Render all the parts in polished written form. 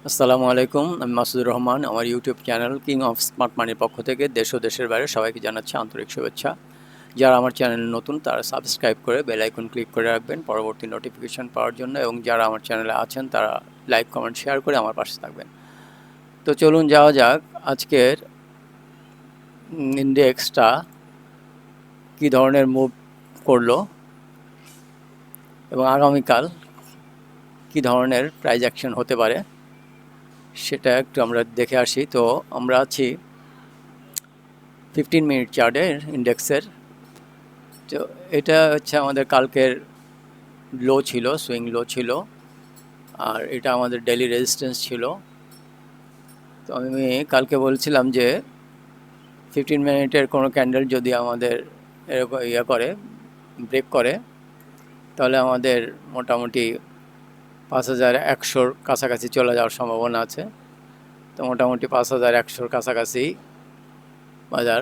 আসসালামু আলাইকুম। আমি মাসুদুর রহমান। আমার YouTube channel king of smart মানির পক্ষ থেকে দেশ ও দেশের বাইরে সবাইকে জানাচ্ছি আন্তরিক শুভেচ্ছা। যারা আমার চ্যানেল নতুন তারা সাবস্ক্রাইব করে বেল আইকন ক্লিক করে রাখবেন পরবর্তী নোটিফিকেশন পাওয়ার জন্য, এবং যারা আমার চ্যানেলে আছেন তারা লাইক কমেন্ট শেয়ার করে আমার পাশে থাকবেন। তো চলুন যাওয়া যাক আজকের ইন্ডেক্সটা কী ধরনের মুভ করলো এবং আগামীকাল কী ধরনের প্রাইস অ্যাকশন হতে পারে সেটা একটু আমরা দেখে আসি। তো আমরা আছি 15 মিনিট চার্টের ইন্ডেক্সের। তো এটা হচ্ছে আমাদের কালকের লো ছিল, সুইং লো ছিল, আর এটা আমাদের ডেইলি রেজিস্ট্যান্স ছিল। তো আমি কালকে বলছিলাম যে 15 মিনিটের কোনো ক্যান্ডেল যদি আমাদের এরকম করে ব্রেক করে তাহলে আমাদের মোটামুটি 5100-র কাছাকাছি চলে যাওয়ার সম্ভাবনা আছে। তো মোটামুটি 5100-র কাছাকাছি বাজার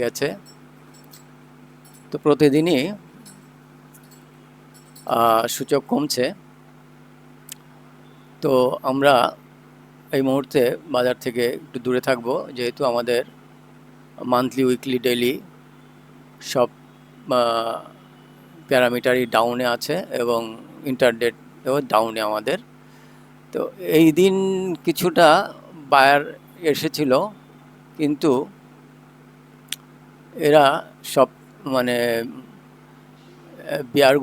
গেছে। তো প্রতিদিনই সূচক কমছে। তো আমরা এই মুহূর্তে বাজার থেকে একটু দূরে থাকবো, যেহেতু আমাদের মান্থলি, উইকলি, ডেইলি সব প্যারামিটারই ডাউনে আছে এবং ইন্টারডেও ডাউনে আমাদের। তো এই দিন কিছুটা বায়ার এসেছিল, কিন্তু এরা সব মানে বিয়ার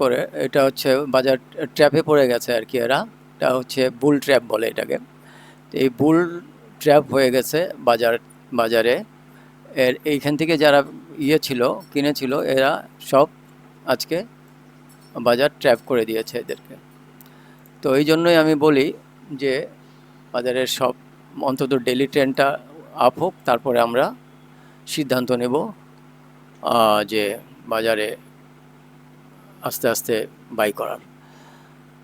করে এটা হচ্ছে বাজার ট্র্যাপে পড়ে গেছে আর কি। এটা হচ্ছে বুল ট্র্যাপ বলে এটাকে। তো এই বুল ট্র্যাপ হয়ে গেছে বাজারে। এইখান থেকে যারা ছিল, কিনেছিল, এরা সব আজকে বাজার ট্র্যাপ করে দিয়েছে এদেরকে। তো এই জন্যই আমি বলি যে বাজারের সব অন্তত ডেলি ট্রেন্ডটা আপ হোক, তারপরে আমরা সিদ্ধান্ত নেব যে বাজারে আস্তে আস্তে বাই করার।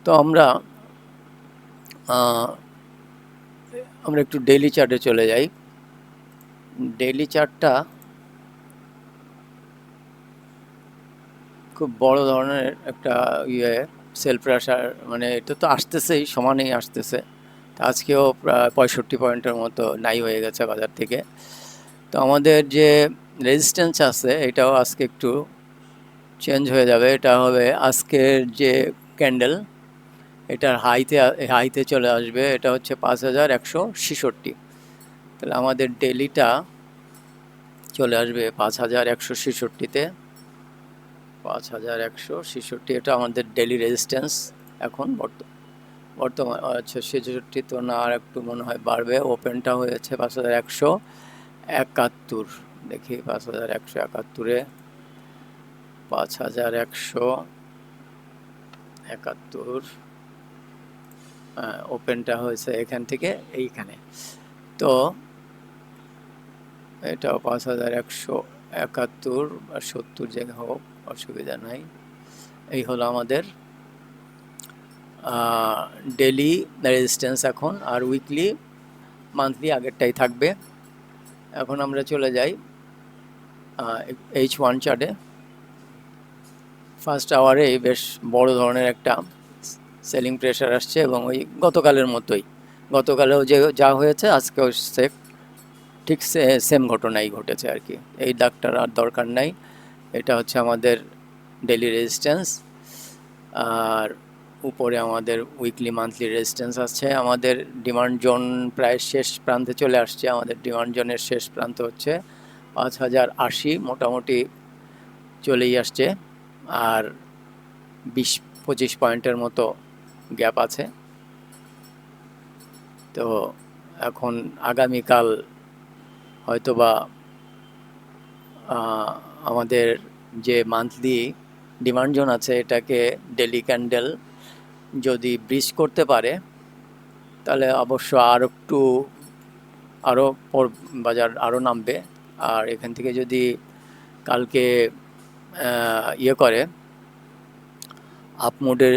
তো আমরা একটু ডেইলি চার্টে চলে যাই। ডেইলি চার্টটা খুব বড় ধরনের একটা সেল প্রেশার, মানে এটা তো আসতেছেই, সমানেই আসতেছে। আজকেও প্রায় 65 পয়েন্টের মতো নাই হয়ে গেছে বাজার থেকে। তো আমাদের যে রেজিস্ট্যান্স আছে এটাও আজকে একটু চেঞ্জ হয়ে যাবে। এটা হবে আজকের যে ক্যান্ডেল, এটার হাইতে চলে আসবে। এটা হচ্ছে 5166। তাহলে আমাদের ডেলিটা চলে আসবে 5166-তে। 5166, এটা আমাদের ডেলি রেজিস্ট্যান্স এখন বর্তমান। আচ্ছা, 66 তো না, আর একটু মনে হয় বাড়বে। ওপেনটা হয়েছে 5171। দেখি 5171-এ 5171 ওপেনটা হয়েছে এখান থেকে এইখানে। তো এটাও 5171 বা 70 যে হোক, অসুবিধা নাই। এই হলো আমাদের ডেলি রেজিস্ট্যান্স এখন, আর উইকলি, মান্থলি আগেরটাই থাকবে। এখন আমরা চলে যাই H1 চার্টে। ফার্স্ট আওয়ারে বেশ বড় ধরনের একটা সেলিং প্রেশার আসছে, এবং ওই গতকালের মতোই, গতকালেও যে যা হয়েছে আজকেও ঠিক সেম ঘটনাই ঘটেছে আর কি। এই ডাক্তার আর দরকার নাই। এটা হচ্ছে আমাদের ডেলি রেজিস্ট্যান্স, আর উপরে আমাদের উইকলি, মান্থলি রেজিস্ট্যান্স আছে। আমাদের ডিমান্ড জোন প্রায় শেষ প্রান্তে চলে আসছে। আমাদের ডিমান্ড জোনের শেষ প্রান্ত হচ্ছে 5080, মোটামুটি চলেই আসছে। আর 20-25 পয়েন্টের মতো গ্যাপ আছে। তো এখন আগামীকাল হয়তোবা আমাদের যে মান্থলি ডিমান্ড জোন আছে এটাকে ডেলি ক্যান্ডেল যদি ব্রিজ করতে পারে তাহলে অবশ্য আরও বাজার আরও নামবে। আর এখান থেকে যদি কালকে করে আপ মোডে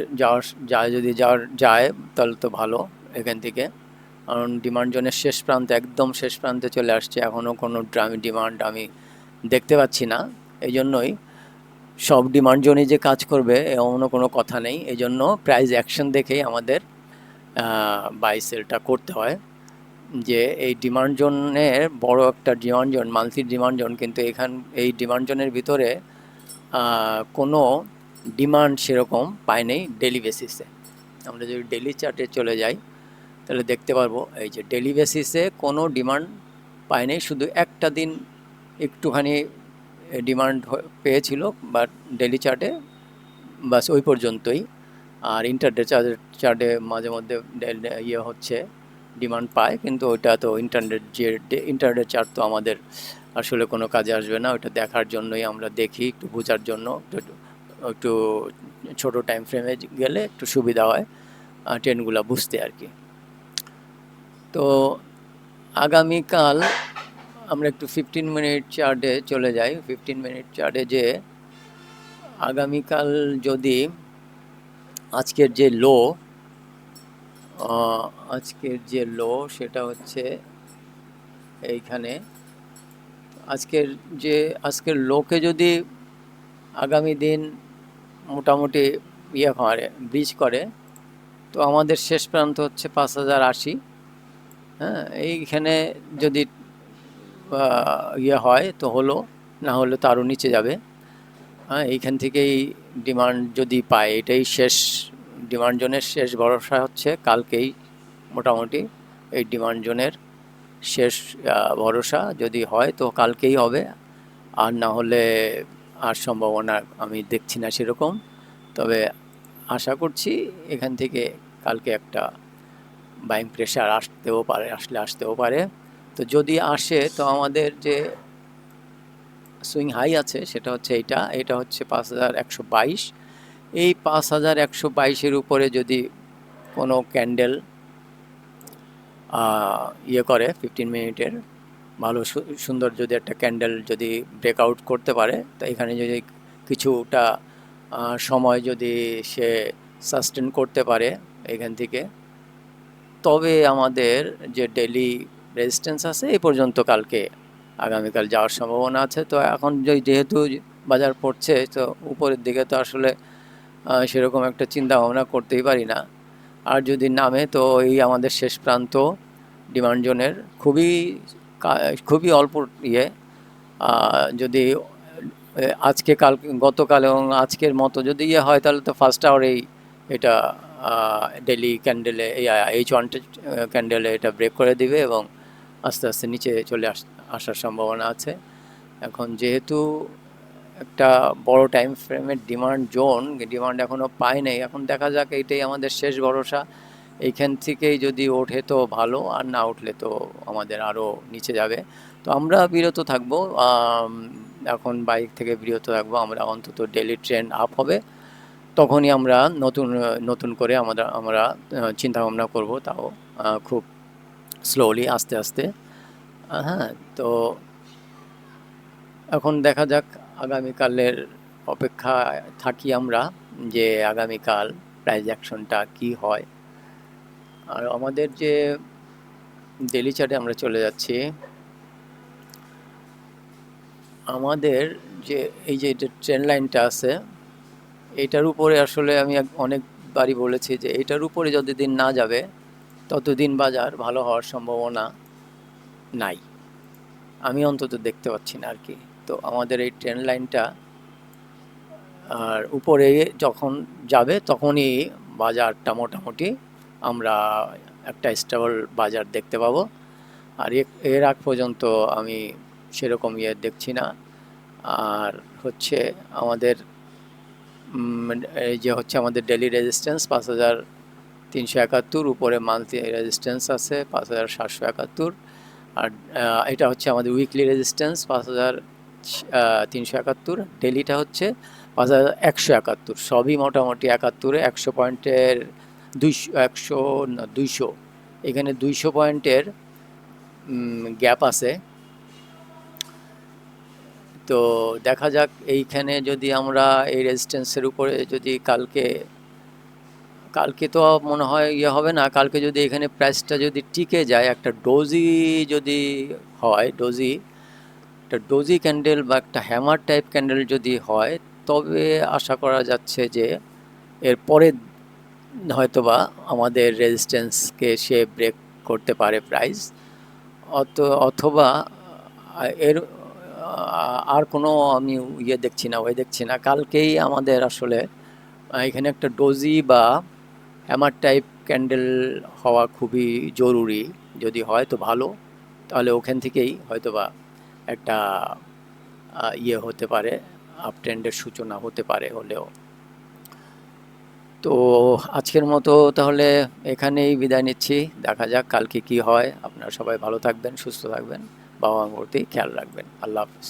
যায় তাহলে তো ভালো এখান থেকে। কারণ ডিমান্ড জোনের শেষ প্রান্তে, একদম শেষ প্রান্তে চলে আসছে। এখনও কোনো ডিমান্ড আমি দেখতে পাচ্ছি না। এই জন্যই সব ডিমান্ড জোনই যে কাজ করবে এমনও কোনো কথা নেই। এই জন্য প্রাইস অ্যাকশন দেখেই আমাদের বাই সেলটা করতে হয়, যে এই ডিমান্ড জোনের বড় একটা demand zone, monthly demand zone, কিন্তু এই ডিমান্ড জোনের ভিতরে কোনো ডিমান্ড সেরকম পায় নেই ডেলি বেসিসে। আমরা যদি ডেলি চার্টে চলে যাই তাহলে দেখতে পারবো এই যে ডেলি বেসিসে কোনো ডিমান্ড পায় নেই, শুধু একটা দিন একটুখানি ডিমান্ড পেয়েছিল, বাট ডেলি চার্টে বাস ওই পর্যন্তই। আর ইন্টারডে চার্টে মাঝে মধ্যে ইয়ে হচ্ছে, ডিমান্ড পায়, কিন্তু ওইটা তো ইন্টারডে চার্ট তো আমাদের আসলে কোনো কাজে আসবে না, ওটা দেখার জন্যই আমরা দেখি, একটু বোঝার জন্য, একটু ছোটো টাইম ফ্রেমে গেলে একটু সুবিধা হয় ট্রেনগুলো বুঝতে আর কি। তো আগামীকাল আমরা একটু 15 মিনিট চার্টে চলে যাই। 15 মিনিট চার্টে যে আগামীকাল যদি আজকের যে লো সেটা হচ্ছে এইখানে, আজকের লোকে যদি আগামী দিন মোটামুটি ব্রিজ করে, তো আমাদের শেষ প্রান্ত হচ্ছে 5080। হ্যাঁ, এইখানে যদি হয় তো হলো, না হলে তো আরও নিচে যাবে। হ্যাঁ, এইখান থেকেই ডিমান্ড যদি পায়, এটাই শেষ ডিমান্ড জোনের শেষ ভরসা হচ্ছে কালকেই। মোটামুটি এই ডিমান্ড জোনের শেষ ভরসা যদি হয় তো কালকেই হবে, আর না হলে আর সম্ভাবনা আমি দেখছি না সেরকম। তবে আশা করছি এখান থেকে কালকে একটা বাইং প্রেশার আসতেও পারে। তো যদি আসে তো আমাদের যে সুইং হাই আছে সেটা হচ্ছে এটা হচ্ছে 5122। এই 5122-এর উপরে যদি কোনো ক্যান্ডেল করে 15 মিনিটের ভালো সুন্দর যদি একটা ক্যান্ডেল যদি ব্রেকআউট করতে পারে, তো এখানে যদি কিছুটা সময় যদি সে সাস্টেন করতে পারে এখান থেকে, তবে আমাদের যে ডেলি রেজিস্ট্যান্স আছে এই পর্যন্ত আগামীকাল যাওয়ার সম্ভাবনা আছে। তো এখন যেহেতু বাজার পড়ছে, তো উপরের দিকে তো আসলে সেরকম একটা চিন্তা ভাবনা করতেই পারি না। আর যদি নামে তো এই আমাদের শেষ প্রান্ত ডিমান্ড জোনের খুবই অল্প যদি গতকাল এবং আজকের মতো যদি হয়, তাহলে তো ফার্স্ট আওয়ারেই এটা ডেলি ক্যান্ডেলে H1 ক্যান্ডেলে এটা ব্রেক করে দিবে এবং আস্তে আস্তে নিচে চলে আসার সম্ভাবনা আছে। এখন যেহেতু একটা বড় টাইম ফ্রেমের ডিমান্ড এখনও পায় নাই, এখন দেখা যাক, এইটাই আমাদের শেষ ভরসা। এইখান থেকেই যদি ওঠে তো ভালো, আর না উঠলে তো আমাদের আরও নিচে যাবে। তো আমরা বিরত থাকবো, এখন বাইক থেকে বিরত থাকবো আমরা, অন্তত ডেলি ট্রেন্ড আপ হবে তখনই আমরা নতুন করে আমরা চিন্তা ভাবনা করব, তাও খুব স্লোলি আস্তে আস্তে। হ্যাঁ, তো এখন দেখা যাক, আগামীকালের অপেক্ষায় থাকি আমরা যে আগামীকাল প্রাইস অ্যাকশনটা কি হয়। আর আমাদের যে ডেলি চার্টে আমরা চলে যাচ্ছি, আমাদের যে এই যে ট্রেন্ড লাইনটা আছে, এইটার উপরে আসলে আমি অনেকবারই বলেছি যে এইটার উপরে যতদিন না যাবে ততদিন বাজার ভালো হওয়ার সম্ভাবনা নাই, আমি অন্তত দেখতে পাচ্ছি না আর কি। তো আমাদের এই ট্রেন্ড লাইনটা আর উপরে যখন যাবে তখনই বাজারটা মোটামুটি আমরা একটা স্টেবল বাজার দেখতে পাবো। আর এর আগ পর্যন্ত আমি সেরকম দেখছি না। আর হচ্ছে আমাদের এই যে হচ্ছে আমাদের ডেলি রেজিস্ট্যান্স 5371, উপরে মান্থলি রেজিস্ট্যান্স আছে 5771। আর এটা হচ্ছে আমাদের উইকলি রেজিস্ট্যান্স 5371, ডেলিটা হচ্ছে 5171। সবই মোটামুটি 71-এ 100 পয়েন্টের 200 এখানে 200 পয়েন্টের গ্যাপ আছে। তো দেখা যাক, এইখানে যদি আমরা এই রেজিস্ট্যান্সের উপরে যদি কালকে তো মনে হয় হবে না, কালকে যদি এখানে প্রাইসটা যদি টিকে যায়, একটা যদি হয় একটা ডোজি ক্যান্ডেল বা একটা হ্যামার টাইপ ক্যান্ডেল যদি হয়, তবে আশা করা যাচ্ছে যে এর পরের হয়তোবা আমাদের রেজিস্ট্যান্সকে সে ব্রেক করতে পারে প্রাইস, অথবা এর আর কোনো আমি দেখছি না, দেখছি না। কালকেই আমাদের আসলে এখানে একটা ডোজি বা হ্যামার টাইপ ক্যান্ডেল হওয়া খুবই জরুরি। যদি হয় তো ভালো, তাহলে ওখান থেকেই হয়তোবা একটা হতে পারে, আপ ট্রেন্ডের সূচনা হতে পারে হলেও। তো আজকের মতো তাহলে এখানেই বিদায় নিচ্ছি। দেখা যাক কালকে কি হয়। আপনারা সবাই ভালো থাকবেন, সুস্থ থাকবেন, বাবা মার প্রতি খেয়াল রাখবেন। আল্লাহ হাফিজ।